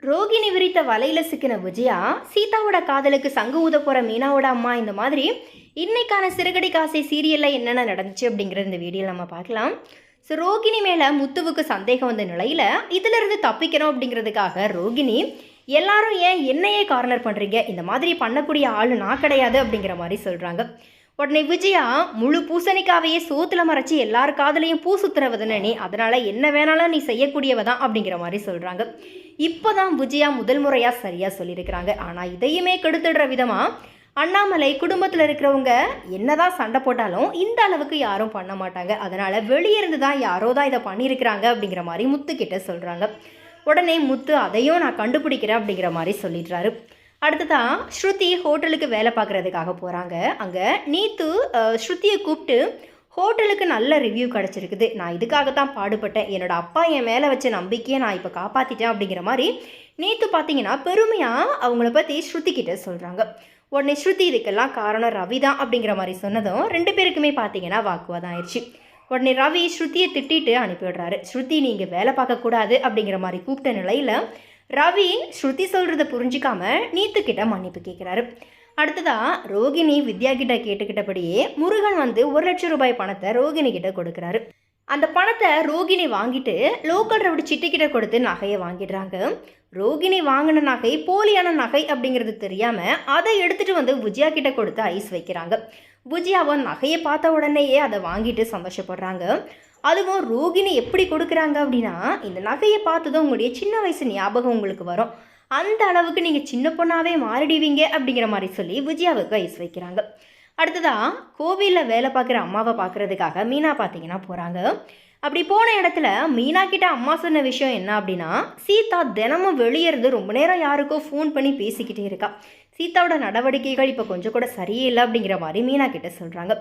ரோகிணி விரித்த வலையில சிக்கின விஜயா, சீதாவோட காதலுக்கு சங்கு ஊத போற மீனாவோட அம்மா, இந்த மாதிரி இன்னைக்கான சிறுகடி காசை சீரியல்ல என்னென்ன நடந்துச்சு அப்படிங்கிற இந்த வீடியோ நம்ம பார்க்கலாம். ஸோ ரோகிணி மேல முத்துவுக்கு சந்தேகம் வந்த நிலையில இதுல இருந்து தப்பிக்கணும் அப்படிங்கிறதுக்காக ரோகிணி எல்லாரும் ஏன் என்னையே கார்னர் பண்றீங்க, இந்த மாதிரி பண்ணக்கூடிய ஆளு நான் கிடையாது அப்படிங்கிற மாதிரி சொல்றாங்க. உடனே விஜயா, முழு பூசணிக்காவையே சோத்துல மறைச்சி எல்லார் காதலையும் பூ சுத்துறவதுன்னு நீ, அதனால என்ன வேணாலும் நீ செய்யக்கூடியவ தான் அப்படிங்கிற மாதிரி சொல்றாங்க. இப்போதான் விஜயா முதல் முறையா சரியா சொல்லியிருக்கிறாங்க. ஆனா இதையுமே கெடுத்துடுற விதமா அண்ணாமலை குடும்பத்தில் இருக்கிறவங்க என்னதான் சண்டை போட்டாலும் இந்த அளவுக்கு யாரும் பண்ண மாட்டாங்க, அதனால வெளியிருந்து தான் யாரோ தான் இதை பண்ணியிருக்கிறாங்க அப்படிங்கிற மாதிரி முத்து கிட்ட சொல்றாங்க. உடனே முத்து அதையும் நான் கண்டுபிடிக்கிறேன் அப்படிங்கிற மாதிரி சொல்லிடுறாரு. அடுத்ததான் ஸ்ருதி ஹோட்டலுக்கு வேலை பார்க்குறதுக்காக போகிறாங்க. அங்கே நீத்து ஸ்ருதியை கூப்பிட்டு, ஹோட்டலுக்கு நல்ல ரிவ்யூ கிடச்சிருக்குது, நான் இதுக்காகத்தான் பாடுபட்டேன், என்னோட அப்பா என் மேலே வச்ச நம்பிக்கையை நான் இப்போ காப்பாற்றிட்டேன் அப்படிங்கிற மாதிரி நீத்து பார்த்தீங்கன்னா பெருமையாக அவங்கள பற்றி ஸ்ருதி கிட்ட சொல்கிறாங்க. உடனே ஸ்ருதி இதுக்கெல்லாம் காரணம் ரவி தான் அப்படிங்கிற மாதிரி சொன்னதும் ரெண்டு பேருக்குமே பார்த்தீங்கன்னா வாக்குவாதம் ஆயிடுச்சு. உடனே ரவி ஸ்ருதியை திட்டிட்டு அனுப்பிவிடுறாரு. ஸ்ருதி நீங்கள் வேலை பார்க்கக்கூடாது அப்படிங்கிற மாதிரி கூப்பிட்ட நிலையில் ரவி ஸ்ருதி சொல்கிறத புரிஞ்சிக்காம நீத்துக்கிட்ட மன்னிப்பு கேட்குறாரு. அடுத்ததா ரோகிணி வித்யா கிட்ட கேட்டுக்கிட்டபடியே முருகன் வந்து 1,00,000 ரூபாய் பணத்தை ரோகிணி கிட்ட கொடுக்குறாரு. அந்த பணத்தை ரோகிணி வாங்கிட்டு லோக்கல் ரவுடி சிட்டிக்கிட்ட கொடுத்து நகையை வாங்கிடுறாங்க. ரோகிணி வாங்கின நகை போலியான நகை அப்படிங்கிறது தெரியாம அதை எடுத்துட்டு வந்து விஜயா கிட்ட கொடுத்து ஐஸ் வைக்கிறாங்க. விஜயாவை நகையை பார்த்த உடனேயே அதை வாங்கிட்டு சந்தோஷப்படுறாங்க. அதுவும் ரோகிணி எப்படி கொடுக்குறாங்க அப்படின்னா, இந்த நகையை பார்த்ததும் உங்களுடைய சின்ன வயசு ஞாபகம் உங்களுக்கு வரும், அந்த அளவுக்கு நீங்கள் சின்ன பொண்ணாவே மாறிடுவீங்க அப்படிங்கிற மாதிரி சொல்லி விஜயாவுக்கு ஐஸ் வைக்கிறாங்க. அடுத்ததாக கோவிலில் வேலை பார்க்குற அம்மாவை பார்க்குறதுக்காக மீனா பார்த்தீங்கன்னா போகிறாங்க. அப்படி போன இடத்துல மீனா கிட்ட அம்மா சொன்ன விஷயம் என்ன அப்படின்னா, சீதா தினமும் வெளியே இருந்து ரொம்ப நேரம் யாருக்கோ ஃபோன் பண்ணி பேசிக்கிட்டே இருக்கா, சீதாவோட நடவடிக்கைகள் இப்போ கொஞ்சம் கூட சரியே இல்லை அப்படிங்கிற மாதிரி மீனா கிட்ட சொல்கிறாங்க.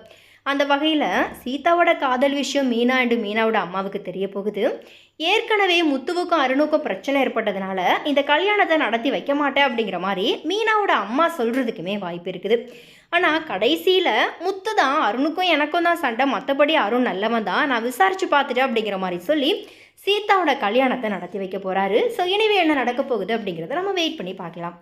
அந்த வகையில் சீதாவோட காதல் விஷயம் மீனா அண்டு மீனாவோட அம்மாவுக்கு தெரிய போகுது. ஏற்கனவே முத்துவுக்கும் அருணுக்கும் பிரச்சனை ஏற்பட்டதுனால இந்த கல்யாணத்தை நடத்தி வைக்க மாட்டேன் அப்படிங்கிற மாதிரி மீனாவோட அம்மா சொல்கிறதுக்குமே வாய்ப்பு இருக்குது. ஆனால் கடைசியில் முத்து தான் அருணுக்கும் எனக்கும் தான் சண்டை, மற்றபடி அருண் நல்லவன் தான், நான் விசாரித்து பார்த்துட்டேன் அப்படிங்கிற மாதிரி சொல்லி சீதாவோட கல்யாணத்தை நடத்தி வைக்க போகிறாரு. ஸோ இனிவே என்ன நடக்க போகுது அப்படிங்கிறத நம்ம வெயிட் பண்ணி பார்க்கலாம்.